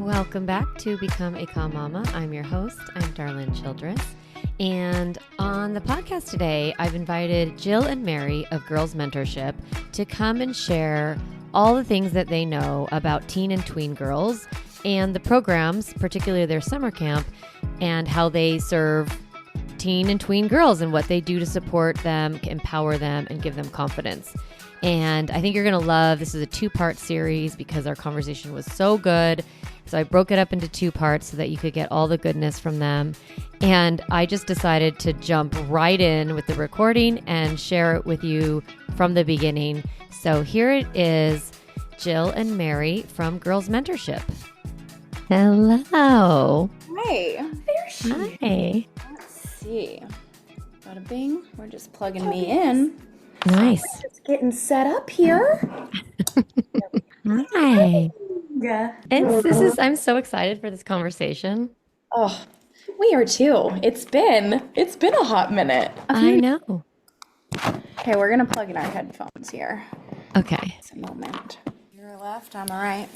Welcome back to Become a Calm Mama. I'm your host. I'm Darlene Childress. And on the podcast today, I've invited Jill and Mary of Girls Mentorship to come and share all the things that they know about teen and tween girls and the programs, particularly their summer camp, and how they serve teen and tween girls and what they do to support them, empower them, and give them confidence. And I think you're going to love, this is a 2-part series because our conversation was so good. So I broke it up into 2 parts so that you could get all the goodness from them. And I just decided to jump right in with the recording and share it with you from the beginning. So here it is, Jill and Mary from Girls Mentorship. Hello. Hi. There she is. Hi. Let's see. Bada bing. We're just plugging me in. Nice. We're just getting set up here. Hi. Yeah. I'm so excited for this conversation. Oh, we are too. It's been a hot minute. I know. Okay, we're gonna plug in our headphones here. Okay. Just a moment. You're left, I'm all right.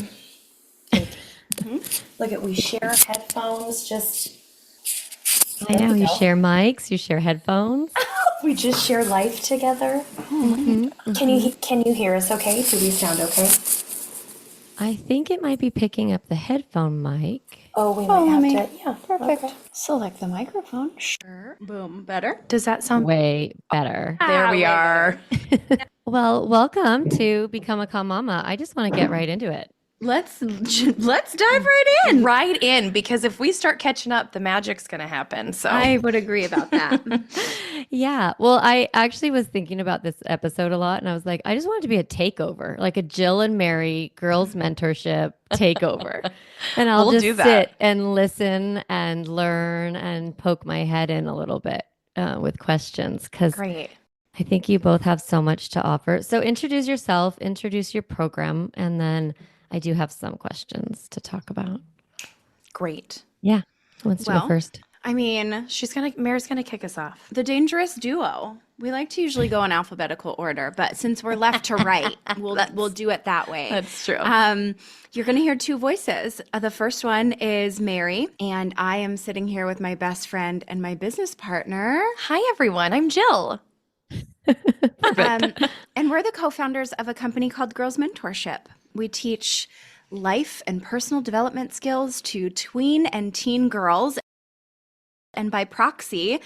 Look at, we share headphones, just I know. You share mics, you share headphones. we just share life together. Can you hear us okay? Do we sound okay? I think it might be picking up the headphone mic. Oh, we might have to. Yeah, perfect. Okay. Select the microphone. Sure. Boom. Better. Does that sound Way better. There we are. Well, welcome to Become a Calm Mama. I just want to get right into it. Let's dive right in, because if we start catching up, the magic's going to happen. So I would agree about that. Yeah. Well, I actually was thinking about this episode a lot, and I was like, I just want it to be a takeover, like a Jill and Mary Girls Mentorship takeover. And I'll just sit and listen and learn and poke my head in a little bit with questions, because Great. I think you both have so much to offer. So introduce yourself, introduce your program, and then I do have some questions to talk about. Great. Yeah. Who wants to go first? I mean, Mary's gonna kick us off. the dangerous duo. We like to usually go in alphabetical order, but since we're left to right, we'll do it that way. That's true. You're going to hear 2 voices. The first one is Mary, and I am sitting here with my best friend and my business partner. Hi, everyone. I'm Jill. And we're the co-founders of a company called Girls Mentorship. We teach life and personal development skills to tween and teen girls, and by proxy,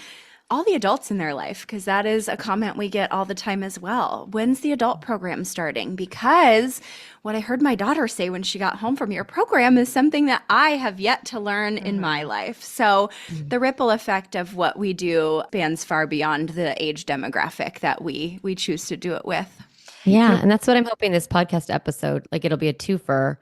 all the adults in their life, because that is a comment we get all the time as well. When's the adult program starting? Because what I heard my daughter say when she got home from your program is something that I have yet to learn in my life. So the ripple effect of what we do spans far beyond the age demographic that we choose to do it with. Yeah. And that's what I'm hoping this podcast episode, like it'll be a twofer,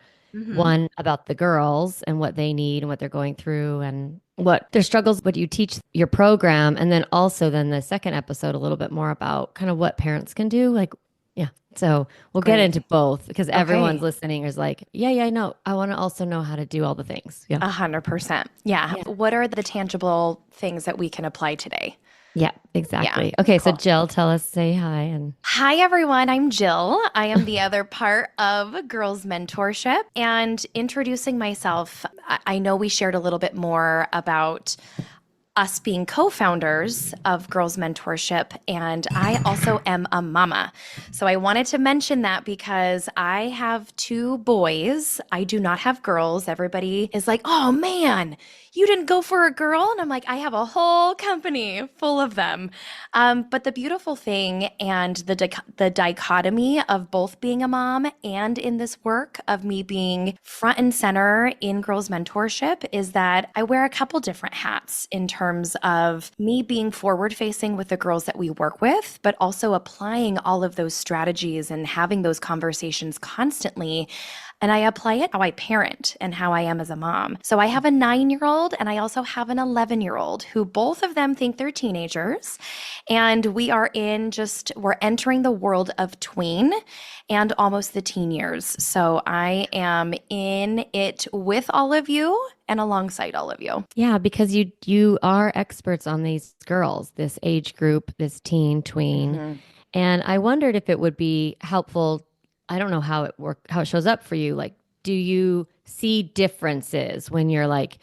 one about the girls and what they need and what they're going through and what their struggles, what you teach your program. And then also then the second episode, a little bit more about kind of what parents can do. Like, yeah. So we'll get into both, because everyone's listening is like, yeah, I know. I want to also know how to do all the things. Yeah. 100%. Yeah. What are the tangible things that we can apply today? Yeah, exactly. Yeah, okay, cool. So Jill, say hi. And hi, everyone. I'm Jill. I am the other part of Girls Mentorship. And introducing myself, I know we shared a little bit more about us being co-founders of Girls Mentorship, and I also am a mama. So I wanted to mention that because I have 2 boys. I do not have girls. Everybody is like, oh man, you didn't go for a girl? And I'm like, I have a whole company full of them. But the beautiful thing and the dichotomy of both being a mom and in this work of me being front and center in Girls Mentorship is that I wear a couple different hats in terms of me being forward facing with the girls that we work with, but also applying all of those strategies and having those conversations constantly. And I apply it how I parent and how I am as a mom. So I have a 9-year-old and I also have an 11-year-old who both of them think they're teenagers. And we're entering the world of tween and almost the teen years. So I am in it with all of you and alongside all of you. Yeah, because you are experts on these girls, this age group, this teen, tween. And I wondered if it would be helpful. I don't know how it shows up for you, like do you see differences when you're like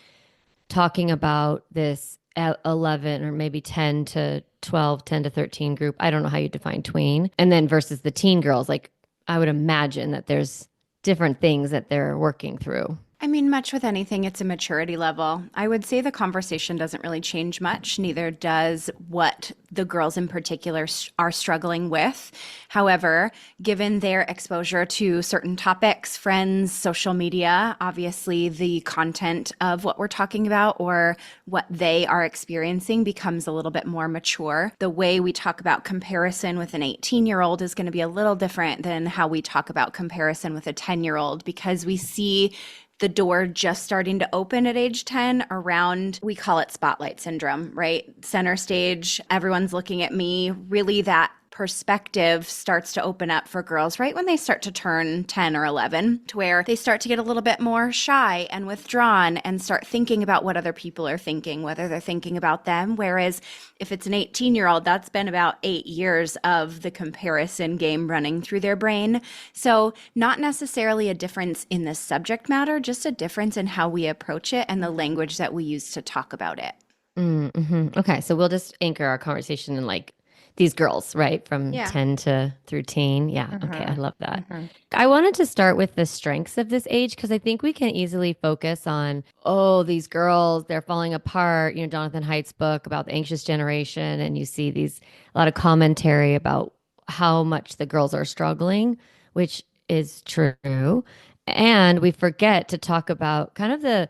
talking about this 11 or maybe 10 to 12, 10 to 13 group? I don't know how you define tween. And then versus the teen girls, like I would imagine that there's different things that they're working through. I mean, much with anything, it's a maturity level. I would say the conversation doesn't really change much, neither does what the girls in particular are struggling with. However, given their exposure to certain topics, friends, social media, obviously the content of what we're talking about or what they are experiencing becomes a little bit more mature. The way we talk about comparison with an 18-year-old is going to be a little different than how we talk about comparison with a 10-year-old, because we see the door just starting to open at age 10 around, we call it spotlight syndrome, right? Center stage, everyone's looking at me. Really, that perspective starts to open up for girls right when they start to turn 10 or 11, to where they start to get a little bit more shy and withdrawn and start thinking about what other people are thinking, whether they're thinking about them. Whereas if it's an 18-year-old, that's been about 8 years of the comparison game running through their brain. So not necessarily a difference in the subject matter, just a difference in how we approach it and the language that we use to talk about it. Mm-hmm. Okay, so we'll just anchor our conversation in like these girls, right? From 10 to through teen. Yeah. Okay. I love that. I wanted to start with the strengths of this age because I think we can easily focus on, oh, these girls, they're falling apart. You know, Jonathan Haidt's book about the anxious generation. And you see a lot of commentary about how much the girls are struggling, which is true. And we forget to talk about kind of the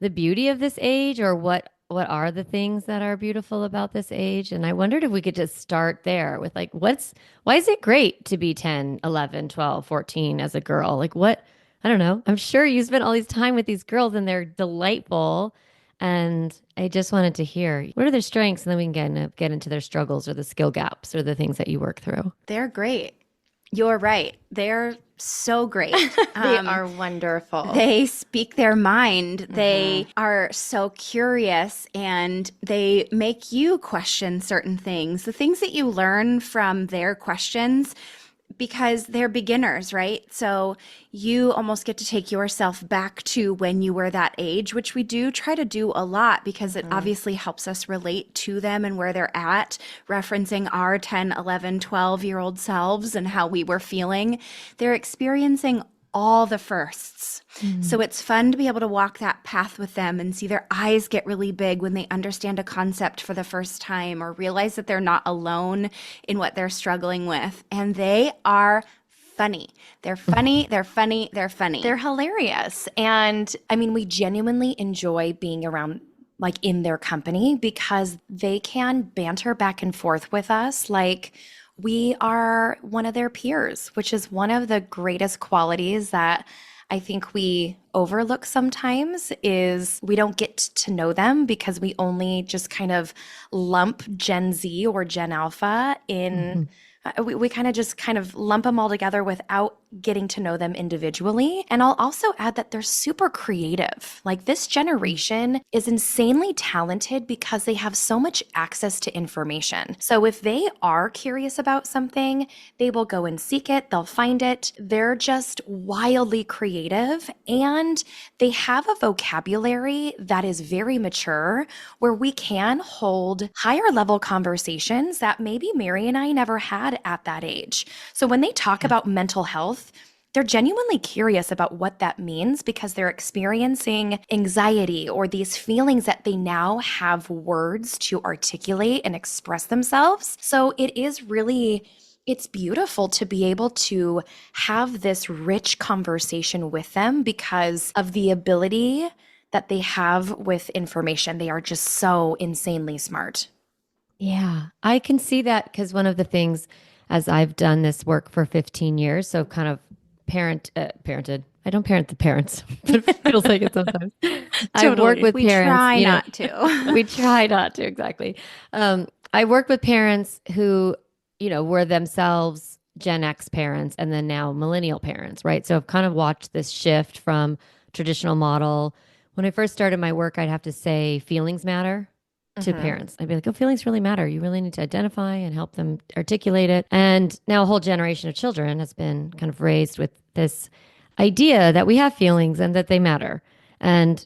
beauty of this age, or what are the things that are beautiful about this age. And I wondered if we could just start there with like, why is it great to be 10, 11, 12, 14 as a girl? Like I don't know. I'm sure you spent all these time with these girls and they're delightful. And I just wanted to hear, what are their strengths? And then we can get into their struggles or the skill gaps or the things that you work through. They're great. You're right. They're so great. They are wonderful. They speak their mind. They are so curious, and they make you question certain things. The things that you learn from their questions, because they're beginners, right? So you almost get to take yourself back to when you were that age, which we do try to do a lot because it obviously helps us relate to them and where they're at, referencing our 10, 11, 12-year-old selves and how we were feeling. They're experiencing all the firsts. So it's fun to be able to walk that path with them and see their eyes get really big when they understand a concept for the first time or realize that they're not alone in what they're struggling with. And they are funny. They're funny. They're funny. They're funny. They're hilarious. And I mean, we genuinely enjoy being around, like in their company, because they can banter back and forth with us like we are one of their peers, which is one of the greatest qualities that I think we overlook sometimes. Is we don't get to know them because we only just kind of lump Gen Z or Gen Alpha in, we kind of lump them all together without getting to know them individually. And I'll also add that they're super creative. Like, this generation is insanely talented because they have so much access to information. So if they are curious about something, they will go and seek it, they'll find it. They're just wildly creative, and they have a vocabulary that is very mature, where we can hold higher level conversations that maybe Mary and I never had at that age. So when they talk about mental health, they're genuinely curious about what that means because they're experiencing anxiety or these feelings that they now have words to articulate and express themselves. So it's beautiful to be able to have this rich conversation with them because of the ability that they have with information. They are just so insanely smart. Yeah, I can see that because one of the things, as I've done this work for 15 years, so kind of parented. I don't parent the parents, but it feels like it sometimes. I work with we parents. Try not to. We try not to, exactly. I work with parents who, were themselves Gen X parents and then now millennial parents, right? So I've kind of watched this shift from traditional model. When I first started my work, I'd have to say feelings matter to parents. I'd be like, oh, feelings really matter. You really need to identify and help them articulate it. And now a whole generation of children has been kind of raised with this idea that we have feelings and that they matter. And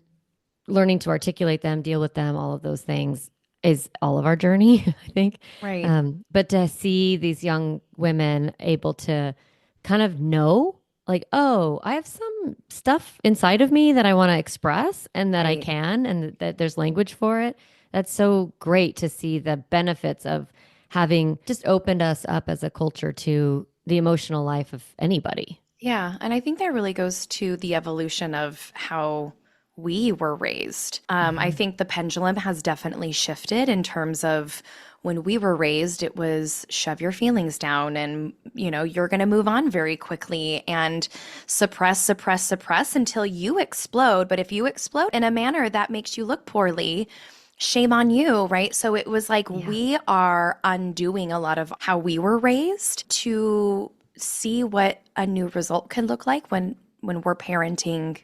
learning to articulate them, deal with them, all of those things is all of our journey, I think. Right. But to see these young women able to kind of know, like, oh, I have some stuff inside of me that I want to express and that I Right. can, and that there's language for it. That's so great to see the benefits of having just opened us up as a culture to the emotional life of anybody. Yeah. And I think that really goes to the evolution of how we were raised. I think the pendulum has definitely shifted in terms of when we were raised, it was shove your feelings down and, you're going to move on very quickly and suppress, suppress, suppress until you explode. But if you explode in a manner that makes you look poorly, shame on you, right? So it was like we are undoing a lot of how we were raised to see what a new result can look like when we're parenting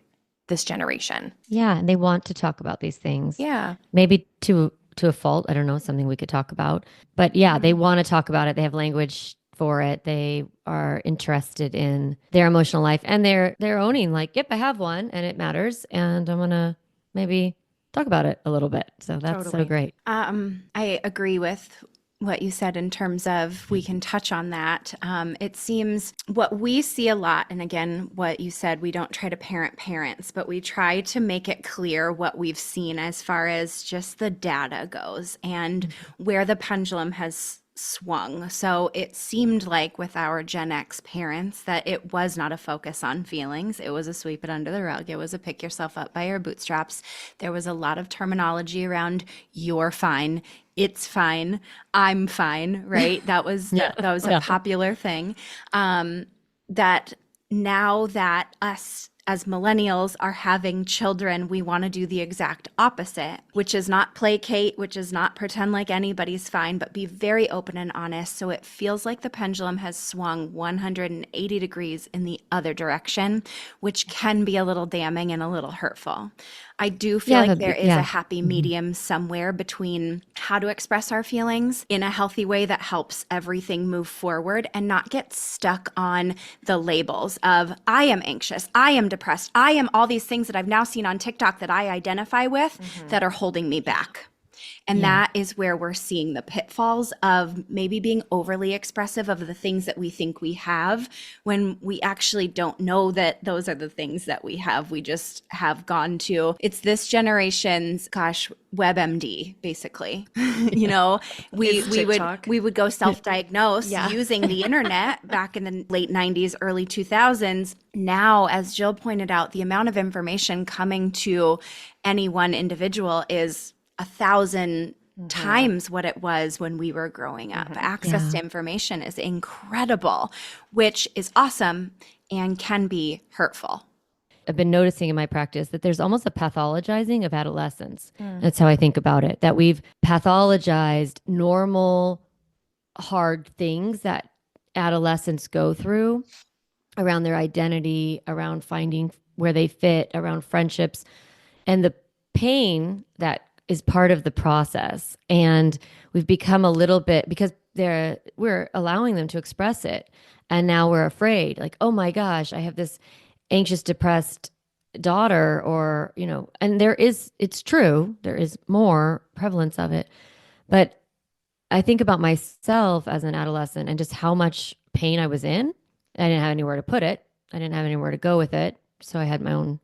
this generation. Yeah, and they want to talk about these things. Yeah. Maybe to a fault. I don't know, something we could talk about. But yeah, they want to talk about it. They have language for it. They are interested in their emotional life and they're owning like, yep, I have one and it matters and I'm gonna maybe talk about it a little bit. So that's so Totally. great. I agree with what you said in terms of we can touch on that. It seems what we see a lot, and again, what you said, we don't try to parent parents, but we try to make it clear what we've seen as far as just the data goes and where the pendulum has swung. So it seemed like with our Gen X parents that it was not a focus on feelings. It was a sweep it under the rug. It was a pick yourself up by your bootstraps. There was a lot of terminology around you're fine, it's fine, I'm fine, right? That was that was a popular thing. That now that us as millennials are having children, we want to do the exact opposite, which is not placate, which is not pretend like anybody's fine, but be very open and honest. So it feels like the pendulum has swung 180 degrees in the other direction, which can be a little damning and a little hurtful. I do feel like there is a happy medium somewhere between how to express our feelings in a healthy way that helps everything move forward and not get stuck on the labels of I am anxious, I am depressed, I am all these things that I've now seen on TikTok that I identify with that are holding me back. And that is where we're seeing the pitfalls of maybe being overly expressive of the things that we think we have when we actually don't know that those are the things that we have. We just have gone to, it's this generation's, WebMD, basically. We would go self-diagnose using the internet back in the late 90s, early 2000s. Now, as Jill pointed out, the amount of information coming to any one individual is 1,000 times what it was when we were growing up. Access to information is incredible, which is awesome and can be hurtful. I've been noticing in my practice that there's almost a pathologizing of adolescence. That's how I think about it, that we've pathologized normal, hard things that adolescents go through around their identity, around finding where they fit, around friendships, and the pain that is part of the process. And we've become a little bit, because we're allowing them to express it. And now we're afraid, like, oh my gosh, I have this anxious, depressed daughter, or, and it's true, there is more prevalence of it. But I think about myself as an adolescent and just how much pain I was in. I didn't have anywhere to put it. I didn't have anywhere to go with it. So I had my own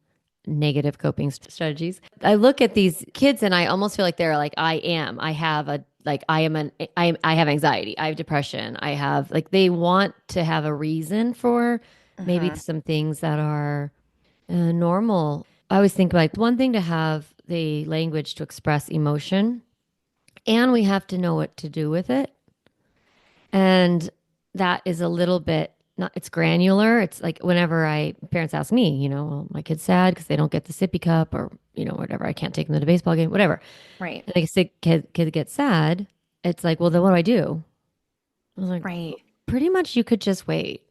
negative coping strategies. I look at these kids and I almost feel like they're like, I have anxiety. I have depression. I have, like, they want to have a reason for maybe some things that are normal. I always think like one thing to have the language to express emotion, and we have to know what to do with it. And that is a little bit not, it's granular. It's like whenever parents ask me, well, my kid's sad because they don't get the sippy cup, or, whatever, I can't take them to the baseball game, whatever. Right. And a sick kid gets sad. It's like, well, then what do I do? I was like, right. Pretty much you could just wait.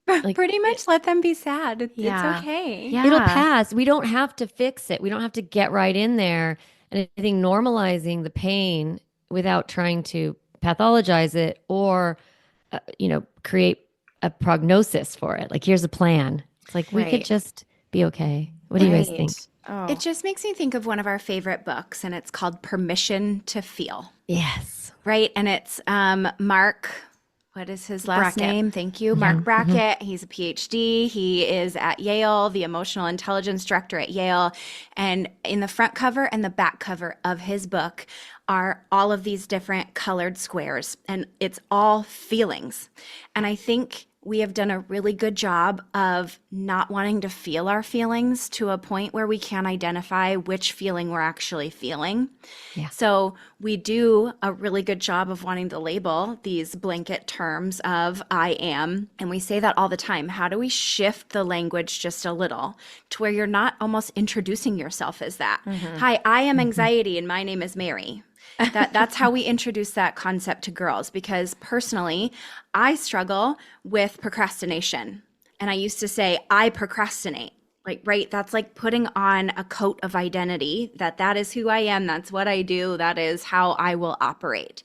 Like, pretty much let them be sad. It's okay. Yeah. It'll pass. We don't have to fix it. We don't have to get right in there. And I think normalizing the pain without trying to pathologize it or, create a prognosis for it. Like, here's a plan. It's like we could Right. just be okay. What do you guys think? Oh, It just makes me think of one of our favorite books, and it's called Permission to Feel, Yes. right? And it's Mark, what is his last Brackett. name? Thank you. Mark Brackett. He's a PhD. He is at Yale, the emotional intelligence director at Yale. And in the front cover and the back cover of his book are all of these different colored squares, and it's all feelings. And I think we have done a really good job of not wanting to feel our feelings to a point where we can't identify which feeling we're actually feeling. Yeah. So we do a really good job of wanting to label these blanket terms of I am. And we say that all the time. How do we shift the language just a little to where you're not almost introducing yourself as that? Hi, I am anxiety and my name is Mary. That's how we introduce that concept to girls, because personally, I struggle with procrastination. And I used to say, I procrastinate. Like, right, that's like putting on a coat of identity that is who I am. That's what I do. That is how I will operate.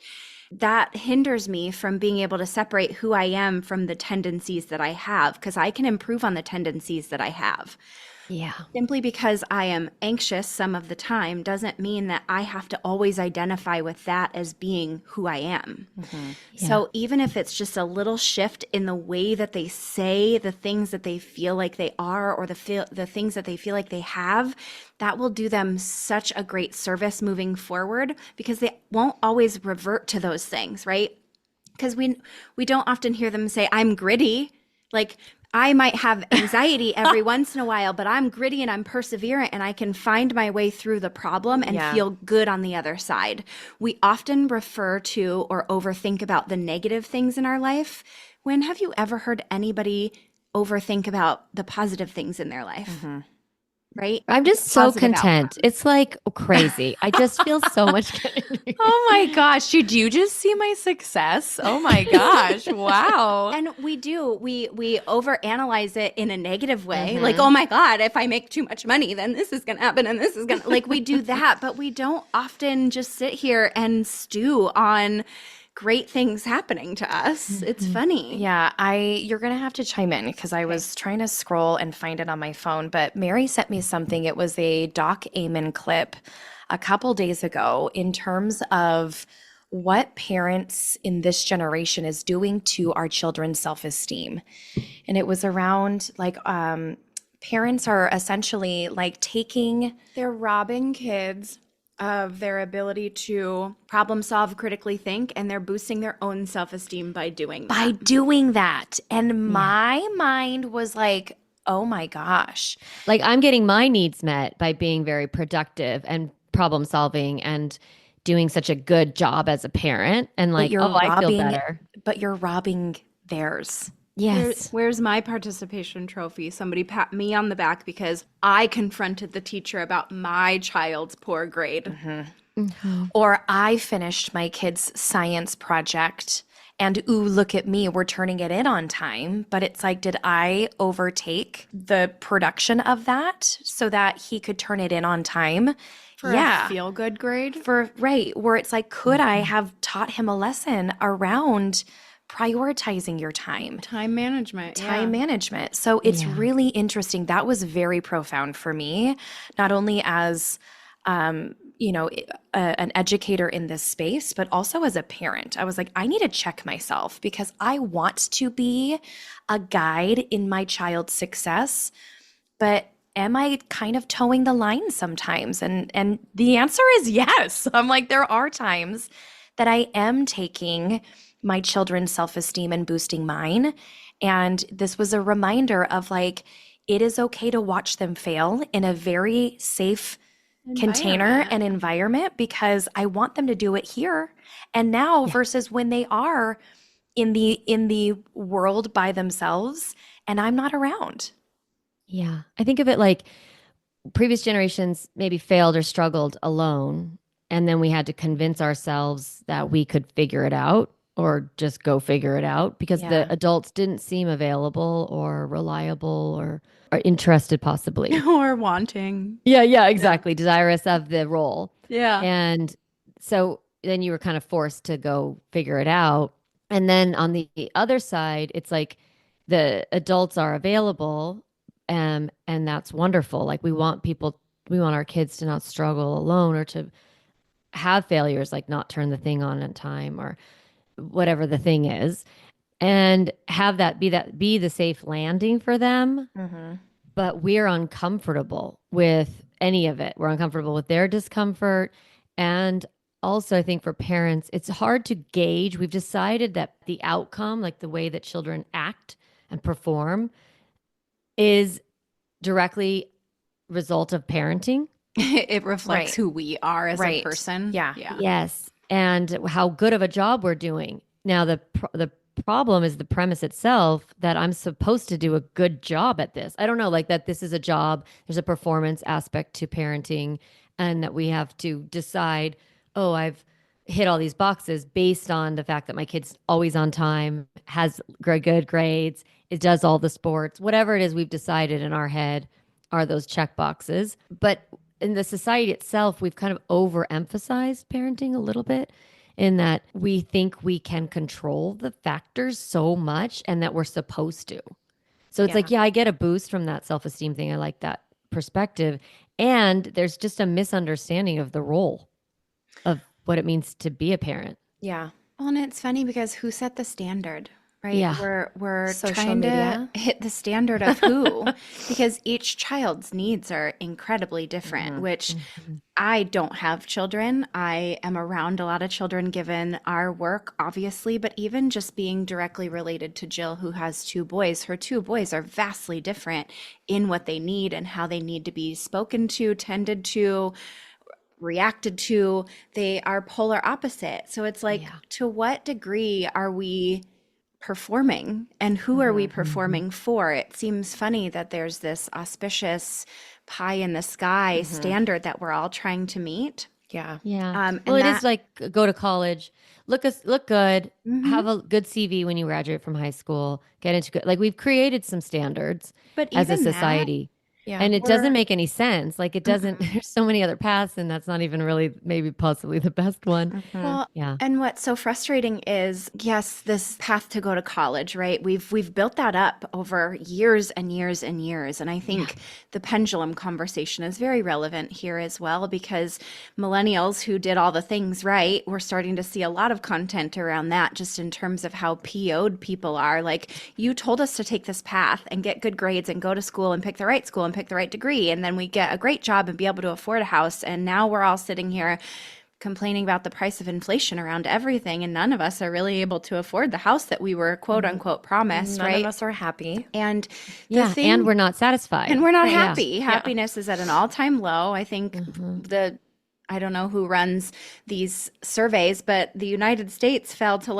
That hinders me from being able to separate who I am from the tendencies that I have, because I can improve on the tendencies that I have. Yeah. Simply because I am anxious some of the time doesn't mean that I have to always identify with that as being who I am. So even if it's just a little shift in the way that they say the things that they feel like they are, or the things that they feel like they have, that will do them such a great service moving forward, because they won't always revert to those things, right? Because we don't often hear them say, I'm gritty. Like, I might have anxiety every once in a while, but I'm gritty and I'm perseverant and I can find my way through the problem and feel good on the other side. We often refer to or overthink about the negative things in our life. When have you ever heard anybody overthink about the positive things in their life? Right? I'm just so Positive content. outcome. It's like crazy. I just feel so much. oh my gosh. Did you just see my success? Oh my gosh. Wow. And we do. We overanalyze it in a negative way. Like, oh my God, if I make too much money, then this is going to happen and this is going to, like, we do that. But we don't often just sit here and stew on great things happening to us. It's funny. Yeah, you're gonna have to chime in because I was trying to scroll and find it on my phone, but Mary sent me something. It was a Doc Amen clip a couple days ago in terms of what parents in this generation is doing to our children's self-esteem. And it was around like parents are essentially like They're robbing kids of their ability to problem solve, critically think, and they're boosting their own self-esteem by doing that. And my mind was like, oh my gosh. Like, I'm getting my needs met by being very productive and problem solving and doing such a good job as a parent. And like, I feel better. But you're robbing theirs. Yes. Where's my participation trophy? Somebody pat me on the back because I confronted the teacher about my child's poor grade. Or I finished my kid's science project and ooh, look at me, we're turning it in on time. But it's like, did I overtake the production of that so that he could turn it in on time? For a feel-good grade? Where it's like, could I have taught him a lesson around prioritizing your time? Time management. So it's really interesting. That was very profound for me, not only as an educator in this space, but also as a parent. I was like, I need to check myself because I want to be a guide in my child's success, but am I kind of towing the line sometimes? And the answer is yes. I'm like, there are times that I am taking my children's self-esteem and boosting mine. And this was a reminder of like, it is okay to watch them fail in a very safe container and environment because I want them to do it here and now versus when they are in the world by themselves and I'm not around. Yeah. I think of it like previous generations maybe failed or struggled alone. And then we had to convince ourselves that we could figure it out or just go figure it out because the adults didn't seem available or reliable or interested possibly. Or wanting. Yeah, exactly. Desirous of the role. Yeah. And so then you were kind of forced to go figure it out. And then on the other side, it's like the adults are available, And that's wonderful. Like we want our kids to not struggle alone or to have failures, like not turn the thing on in time or whatever the thing is, and have that be the safe landing for them. But we're uncomfortable with any of it. We're uncomfortable with their discomfort. And also, I think for parents, it's hard to gauge. We've decided that the outcome, like the way that children act and perform, is directly result of parenting. It reflects Right. who we are as a Right. person. Yeah. Yes, and how good of a job we're doing. Now, the problem is the premise itself that I'm supposed to do a good job at this. I don't know, like that this is a job. There's a performance aspect to parenting, and that we have to decide, oh, I've hit all these boxes based on the fact that my kid's always on time, has good grades, it does all the sports, whatever it is we've decided in our head are those check boxes. But in the society itself, we've kind of overemphasized parenting a little bit in that we think we can control the factors so much and that we're supposed to. So it's like, yeah, I get a boost from that self-esteem thing. I like that perspective. And there's just a misunderstanding of the role of what it means to be a parent. Yeah. Well, and it's funny because who set the standard, right? Yeah. We're Social trying media. to hit the standard of who, because each child's needs are incredibly different, which I don't have children. I am around a lot of children given our work, obviously, but even just being directly related to Jill, who has two boys, her two boys are vastly different in what they need and how they need to be spoken to, tended to, reacted to. They are polar opposite. So it's like, to what degree are we performing and who are we performing for? It seems funny that there's this auspicious pie in the sky standard that we're all trying to meet. Yeah. Yeah. And Well, it is that- like go to college, look good, have a good CV when you graduate from high school, get into good. Like we've created some standards But as a even that- society. Yeah. And it doesn't make any sense. Like it doesn't, there's so many other paths, and that's not even really maybe possibly the best one. Well, Yeah. and what's so frustrating is, yes, this path to go to college, right? We've built that up over years and years and years. And I think the pendulum conversation is very relevant here as well, because millennials who did all the things right, we're starting to see a lot of content around that, just in terms of how PO'd people are. Like, you told us to take this path and get good grades and go to school and pick the right school and pick the right degree, and then we get a great job and be able to afford a house, and now we're all sitting here complaining about the price of inflation around everything, and none of us are really able to afford the house that we were quote unquote promised. None right? of us are happy. And Yeah. And we're not satisfied. and we're not Right, yeah. happy. Happiness is at an all-time low. I think I don't know who runs these surveys, but the United States fell to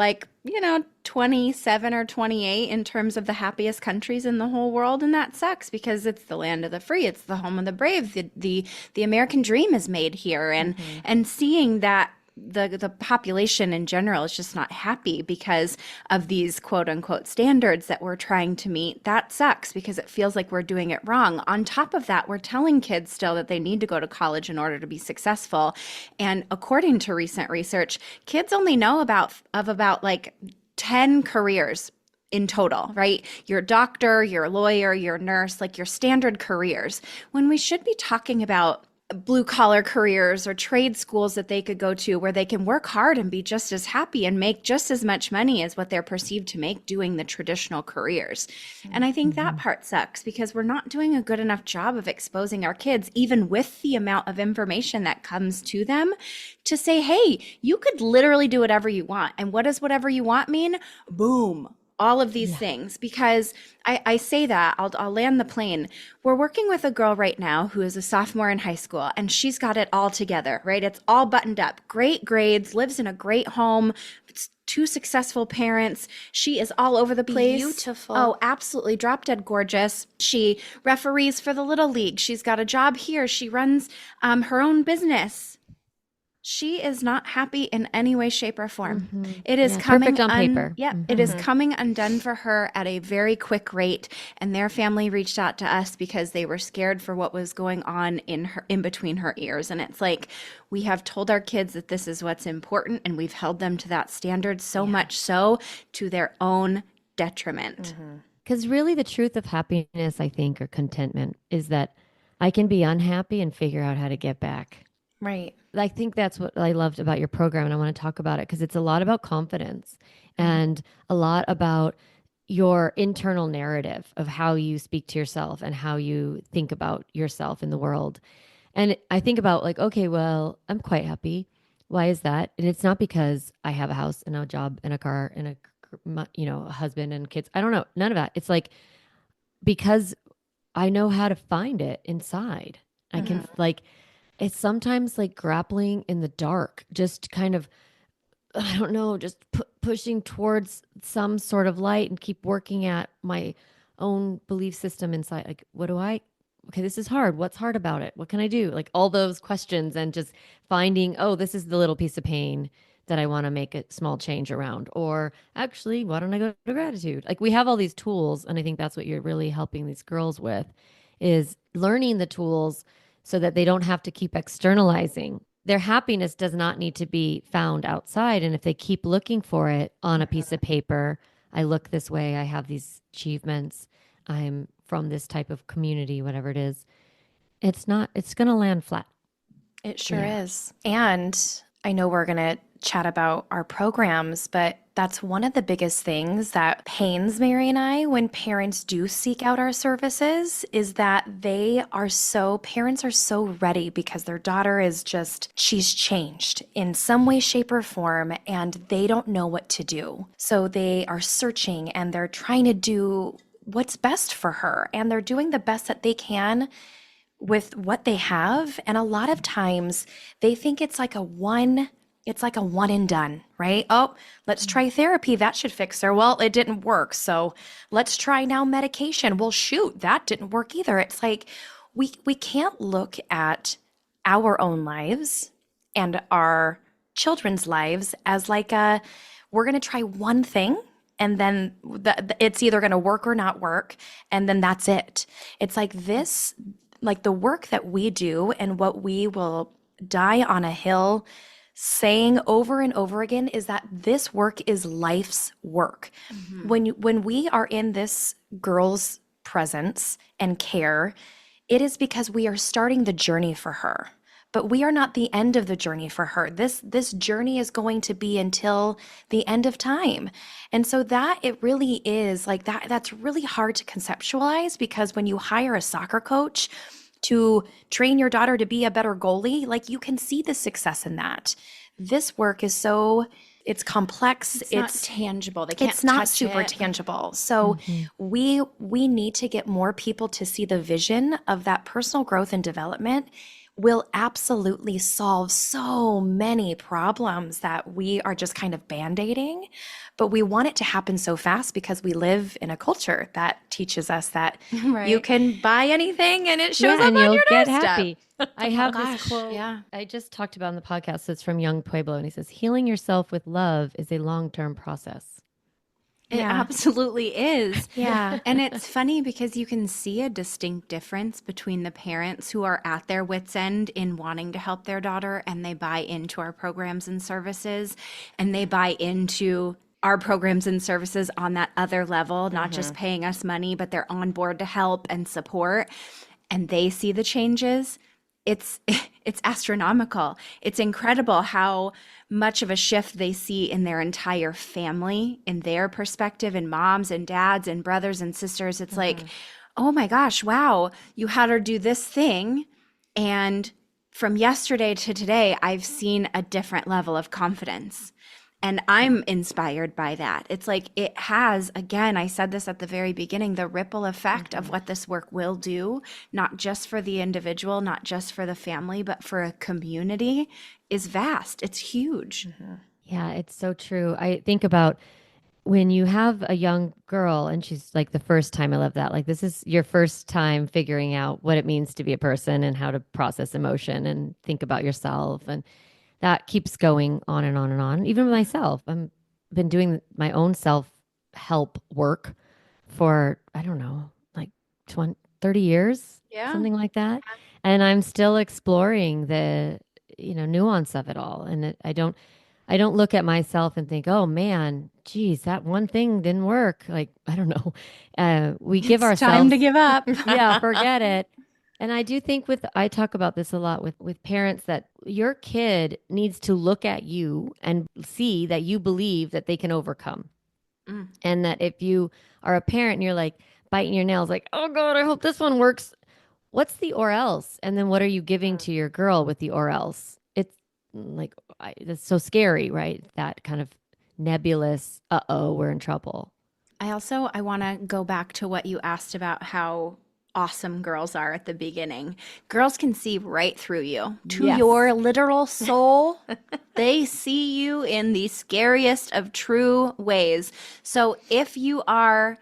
27 or 28 in terms of the happiest countries in the whole world. And that sucks, because it's the land of the free. It's the home of the brave. The American dream is made here. And seeing that the population in general is just not happy because of these quote unquote standards that we're trying to meet, that sucks, because it feels like we're doing it wrong. On top of that, we're telling kids still that they need to go to college in order to be successful. And according to recent research, kids only know about 10 careers in total, right? Your doctor, your lawyer, your nurse, like your standard careers, when we should be talking about blue collar careers or trade schools that they could go to where they can work hard and be just as happy and make just as much money as what they're perceived to make doing the traditional careers. And I think that part sucks, because we're not doing a good enough job of exposing our kids, even with the amount of information that comes to them, to say, hey, you could literally do whatever you want. And what does whatever you want mean? Boom. All of these things, because I say that, I'll land the plane. We're working with a girl right now who is a sophomore in high school, and she's got it all together, right? It's all buttoned up, great grades, lives in a great home, two successful parents. She is all over the place. Beautiful. Oh, absolutely. Drop dead gorgeous. She referees for the Little League. She's got a job here. She runs her own business. She is not happy in any way, shape, or form. It is coming perfect on paper. Yeah, it is coming undone for her at a very quick rate. And their family reached out to us because they were scared for what was going on in between her ears. And it's like, we have told our kids that this is what's important, and we've held them to that standard, so much so to their own detriment. Because really, the truth of happiness, I think, or contentment is that I can be unhappy and figure out how to get back. Right. I think that's what I loved about your program, and I want to talk about it because it's a lot about confidence and a lot about your internal narrative of how you speak to yourself and how you think about yourself in the world. And I think about like, okay, well, I'm quite happy. Why is that? And it's not because I have a house and a job and a car and a husband and kids. I don't know. None of that. It's like because I know how to find it inside. I can like it's sometimes like grappling in the dark, just kind of I don't know, just pushing towards some sort of light and keep working at my own belief system inside. Like, okay, this is hard. What's hard about it? What can I do? Like all those questions and just finding, oh, this is the little piece of pain that I want to make a small change around. Or actually, why don't I go to gratitude? Like we have all these tools. And I think that's what you're really helping these girls with is learning the tools so that they don't have to keep externalizing. Their happiness does not need to be found outside. And if they keep looking for it on a piece of paper, I look this way, I have these achievements, I'm from this type of community, whatever it is, it's going to land flat. It sure is. And I know we're going to chat about our programs, but that's one of the biggest things that pains Mary and I when parents do seek out our services is that parents are so ready because their daughter she's changed in some way, shape, or form, and they don't know what to do. So they are searching and they're trying to do what's best for her, and they're doing the best that they can with what they have. And a lot of times they think it's like a one and done, right? Oh, let's try therapy. That should fix her. Well, it didn't work. So let's try now medication. Well, shoot, that didn't work either. It's like we can't look at our own lives and our children's lives as like we're going to try one thing and then it's either going to work or not work. And then that's it. It's like this, like the work that we do and what we will die on a hill saying over and over again is that this work is life's work. When we are in this girl's presence and care, it is because we are starting the journey for her. But we are not the end of the journey for her. This journey is going to be until the end of time. And so that it really is like that's really hard to conceptualize because when you hire a soccer coach to train your daughter to be a better goalie, like you can see the success in that. This work is it's complex. It's not tangible. They can't It's not touch super it. tangible. So we need to get more people to see the vision of that personal growth and development will absolutely solve so many problems that we are just kind of band-aiding, but we want it to happen so fast because we live in a culture that teaches us that you can buy anything and it shows up and on you'll your get doorstep. happy. I have gosh, this quote yeah. I just talked about in the podcast. So it's from Young Pueblo, and he says, "Healing yourself with love is a long-term process." It Yeah. absolutely is. Yeah. And it's funny because you can see a distinct difference between the parents who are at their wits' end in wanting to help their daughter and they buy into our programs and services and they buy into our programs and services on that other level, not just paying us money, but they're on board to help and support. And they see the changes. It's astronomical. It's incredible how much of a shift they see in their entire family, in their perspective, in moms and dads and brothers and sisters. It's like, oh my gosh, wow, you had her do this thing. And from yesterday to today, I've seen a different level of confidence. And I'm inspired by that. It's like it has, again, I said this at the very beginning, the ripple effect of what this work will do, not just for the individual, not just for the family, but for a community is vast. It's huge. Yeah, it's so true. I think about when you have a young girl and she's like the first time, I love that. Like this is your first time figuring out what it means to be a person and how to process emotion and think about yourself. And that keeps going on and on and on. Even myself, I've been doing my own self-help work for, I don't know, like 20, 30 years, something like that. And I'm still exploring the, nuance of it all. And I don't look at myself and think, oh man, geez, that one thing didn't work. Like, I don't know. We give It's time ourselves, to give up. yeah, forget it. And I do think I talk about this a lot with parents that your kid needs to look at you and see that you believe that they can overcome. Mm. And that if you are a parent and you're like biting your nails, like, oh God, I hope this one works. What's the or else? And then what are you giving to your girl with the or else? It's like, it's so scary, right? That kind of nebulous, uh-oh, we're in trouble. I want to go back to what you asked about how awesome girls are at the beginning. Girls can see right through you, to Yes. your literal soul. They see you in the scariest of true ways. So if you are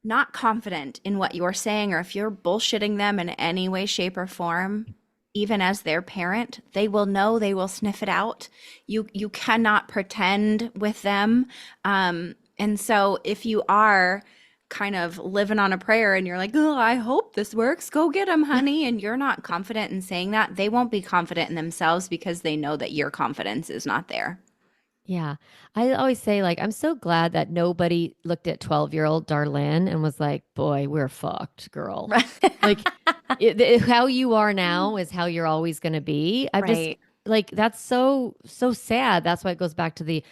not confident in what you're saying, or if you're bullshitting them in any way, shape, or form, even as their parent, they will know, they will sniff it out. You cannot pretend with them. And so if you are kind of living on a prayer and you're like, oh, I hope this works, go get them, honey, and you're not confident in saying that, they won't be confident in themselves because they know that your confidence is not there. Yeah. I always say, like, I'm so glad that nobody looked at 12-year-old Darlene and was like, boy, we're fucked, girl. Like, how you are now is how you're always going to be. I've just, Right. like, that's so, so sad. That's why it goes back to the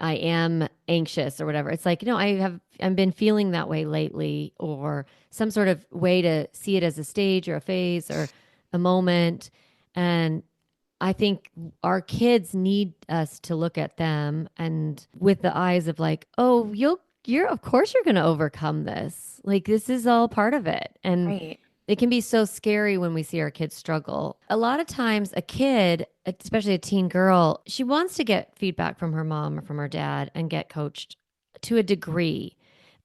I am anxious or whatever. It's like, I've been feeling that way lately, or some sort of way to see it as a stage or a phase or a moment. And I think our kids need us to look at them and with the eyes of like, oh, of course you're going to overcome this. Like, this is all part of it. And Right. it can be so scary when we see our kids struggle. A lot of times a kid, especially a teen girl, she wants to get feedback from her mom or from her dad and get coached to a degree.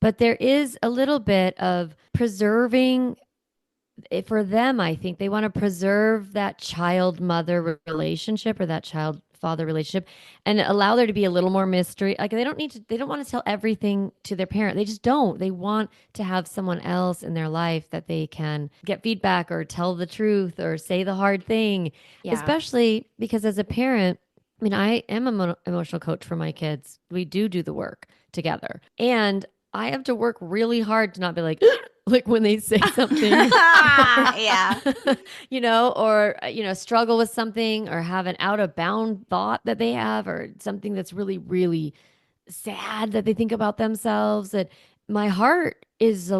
But there is a little bit of preserving for them. I think they want to preserve that child mother relationship or that child father relationship and allow there to be a little more mystery. Like, they don't want to tell everything to their parent. They just don't. They want to have someone else in their life that they can get feedback or tell the truth or say the hard thing. Yeah. Especially because as a parent, I mean, I am an emotional coach for my kids. We do the work together. And I have to work really hard to not be like, like when they say something, Yeah. or, struggle with something or have an out of bound thought that they have or something that's really, really sad that they think about themselves. That my heart is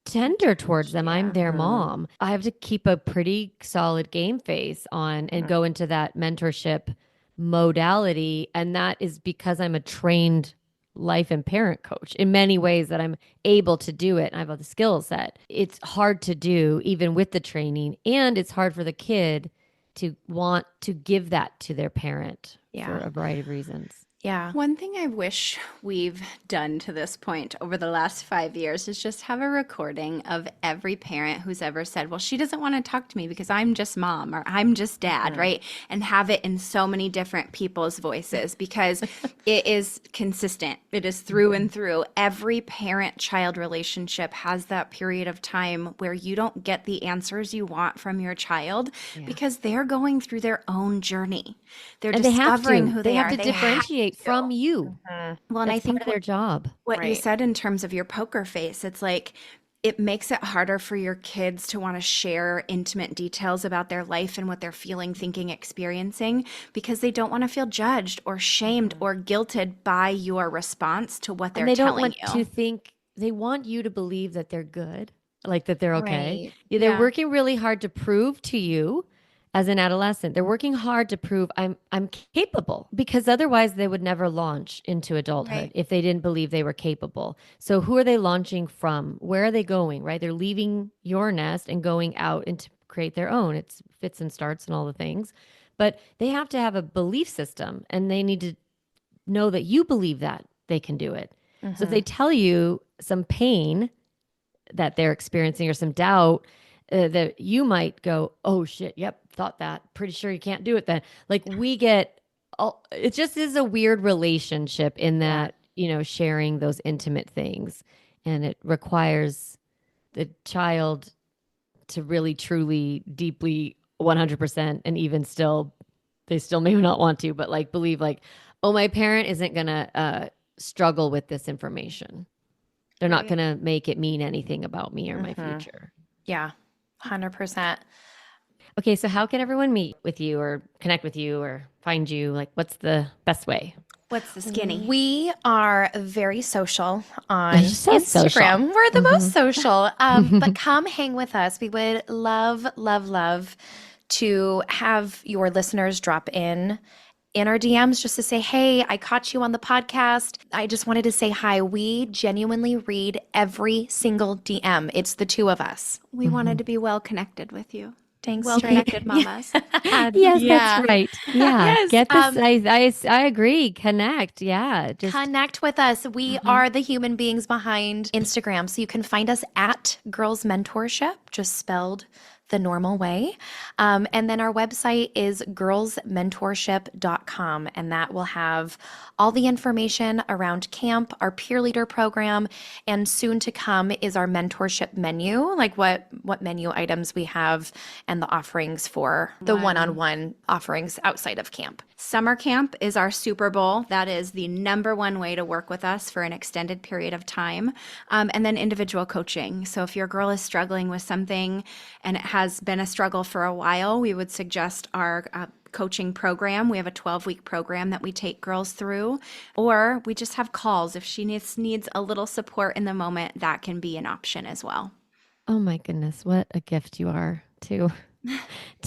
tender towards them. I'm their mom. I have to keep a pretty solid game face on and go into that mentorship modality. And that is because I'm a trained life and parent coach in many ways, that I'm able to do it. And I have the skill set. It's hard to do even with the training. And it's hard for the kid to want to give that to their parent for a variety of reasons. Yeah. One thing I wish we've done to this point over the last 5 years is just have a recording of every parent who's ever said, well, she doesn't want to talk to me because I'm just mom or I'm just dad, right? And have it in so many different people's voices because it is consistent. It is through and through. Every parent-child relationship has that period of time where you don't get the answers you want from your child because they're going through their own journey. They're And discovering who they are. They have to differentiate from you. Well, and I That's think part of their job. what you Right. said in terms of your poker face, it's like it makes it harder for your kids to want to share intimate details about their life and what they're feeling, thinking, experiencing, because they don't want to feel judged or shamed or guilted by your response to what they're And they don't telling want you. to think, they want you to believe that they're good, like that they're okay. Right. Yeah, they're Yeah. working really hard to prove to you as an adolescent. They're working hard to prove I'm capable, because otherwise they would never launch into adulthood Right. if they didn't believe they were capable. So who are they launching from? Where are they going, right? They're leaving your nest and going out and to create their own. It's fits and starts and all the things. But they have to have a belief system, and they need to know that you believe that they can do it. So if they tell you some pain that they're experiencing or some doubt, that you might go, oh shit, yep, thought that, pretty sure you can't do it then. Like, it just is a weird relationship in that, sharing those intimate things. And it requires the child to really, truly, deeply, 100%, and even still, they still may not want to, but like believe like, oh, my parent isn't going to struggle with this information. They're not going to make it mean anything about me or my future. Yeah, 100%. Okay, so how can everyone meet with you or connect with you or find you? Like, what's the best way? What's the skinny? We are very social on You're so Instagram. social. We're the most social. But come hang with us. We would love, love, love to have your listeners drop in our DMs just to say, hey, I caught you on the podcast. I just wanted to say hi. We genuinely read every single DM. It's the two of us. We wanted to be well connected with you. Thanks, Well connected mamas. Yes, that's right. Yeah. Yes, Get this. I agree. Connect. Yeah. Just connect with us. We are the human beings behind Instagram. So you can find us at Girls Mentorship, just spelled the normal way. And then our website is girlsmentorship.com, and that will have all the information around camp, our peer leader program, and soon to come is our mentorship menu, like what menu items we have and the offerings for the one-on-one offerings outside of camp. Summer camp is our Super Bowl. That is the number one way to work with us for an extended period of time. And then individual coaching. So if your girl is struggling with something and it has been a struggle for a while, we would suggest our coaching program. We have a 12-week program that we take girls through, or we just have calls. If she needs a little support in the moment, that can be an option as well. oh my goodness, what a gift you are to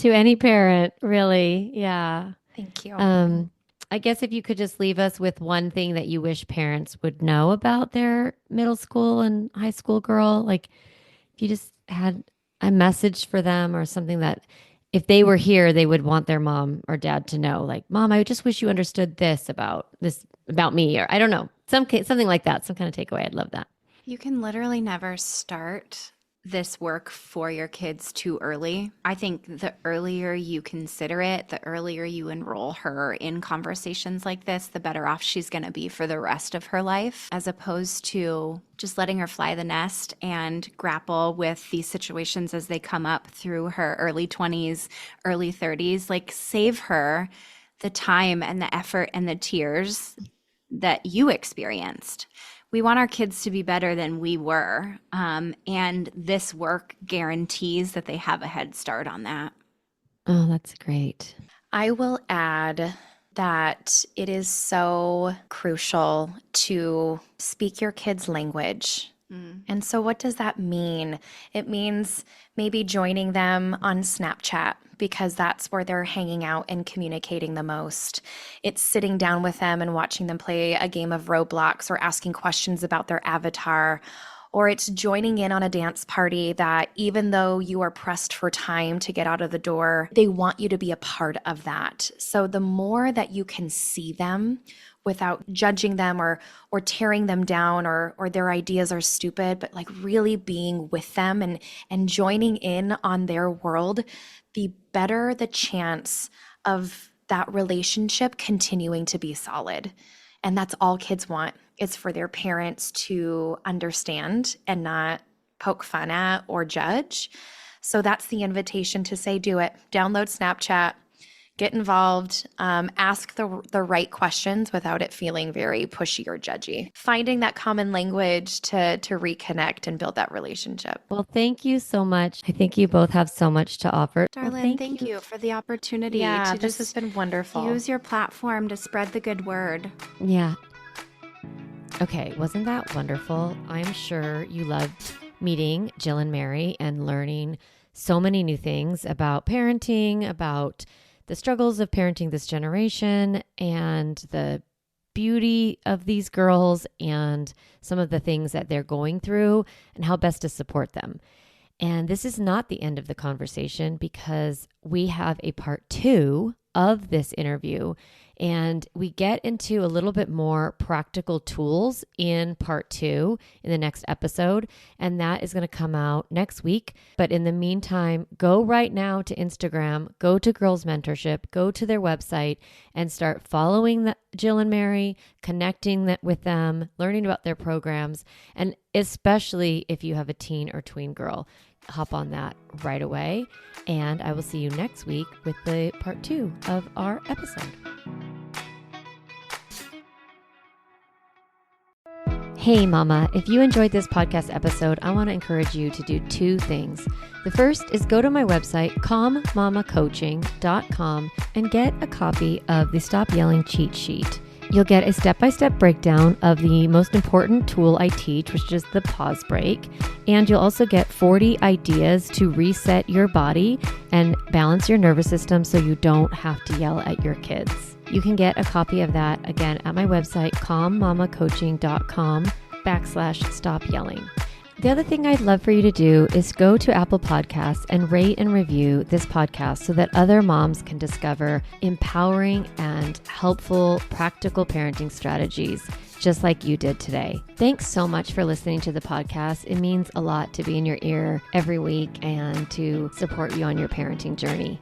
any parent, really. Yeah. Thank you. I guess if you could just leave us with one thing that you wish parents would know about their middle school and high school girl, like if you just had a message for them or something that if they were here, they would want their mom or dad to know, like, Mom, I just wish you understood this about me, or I don't know, something like that, some kind of takeaway. I'd love that. You can literally never start this work for your kids too early. I think the earlier you consider it, the earlier you enroll her in conversations like this, the better off she's going to be for the rest of her life, as opposed to just letting her fly the nest and grapple with these situations as they come up through her early 20s, early 30s. Like, save her the time and the effort and the tears that you experienced. We want our kids to be better than we were. And this work guarantees that they have a head start on that. Oh, that's great. I will add that it is so crucial to speak your kids' language. And so what does that mean? It means maybe joining them on Snapchat, because that's where they're hanging out and communicating the most. It's sitting down with them and watching them play a game of Roblox or asking questions about their avatar. Or it's joining in on a dance party that even though you are pressed for time to get out of the door, they want you to be a part of that. So the more that you can see them without judging them or tearing them down or their ideas are stupid, but like really being with them and joining in on their world, the better the chance of that relationship continuing to be solid. And that's all kids want. It's for their parents to understand and not poke fun at or judge. So that's the invitation to say, do it. Download Snapchat, get involved, ask the right questions without it feeling very pushy or judgy. Finding that common language to reconnect and build that relationship. Well, thank you so much. I think you both have so much to offer. Darlene, thank you for the opportunity Yeah, to this has just been wonderful. use your platform to spread the good word. Yeah. Okay, wasn't that wonderful? I'm sure you loved meeting Jill and Mary and learning so many new things about parenting, about the struggles of parenting this generation, and the beauty of these girls and some of the things that they're going through and how best to support them. And this is not the end of the conversation, because we have a part 2 of this interview, and we get into a little bit more practical tools in part 2 in the next episode, and that is going to come out next week. But in the meantime, go right now to Instagram, go to Girls Mentorship, go to their website and start following Jill and Mary, connecting with them, learning about their programs, and especially if you have a teen or tween girl, hop on that right away. And I will see you next week with the part 2 of our episode. Hey mama, if you enjoyed this podcast episode, I want to encourage you to do two things. The first is go to my website, calmmamacoaching.com, and get a copy of the Stop Yelling cheat sheet. You'll get a step-by-step breakdown of the most important tool I teach, which is the pause break. And you'll also get 40 ideas to reset your body and balance your nervous system so you don't have to yell at your kids. You can get a copy of that, again, at my website, calmmamacoaching.com/stop yelling. The other thing I'd love for you to do is go to Apple Podcasts and rate and review this podcast so that other moms can discover empowering and helpful, practical parenting strategies, just like you did today. Thanks so much for listening to the podcast. It means a lot to be in your ear every week and to support you on your parenting journey.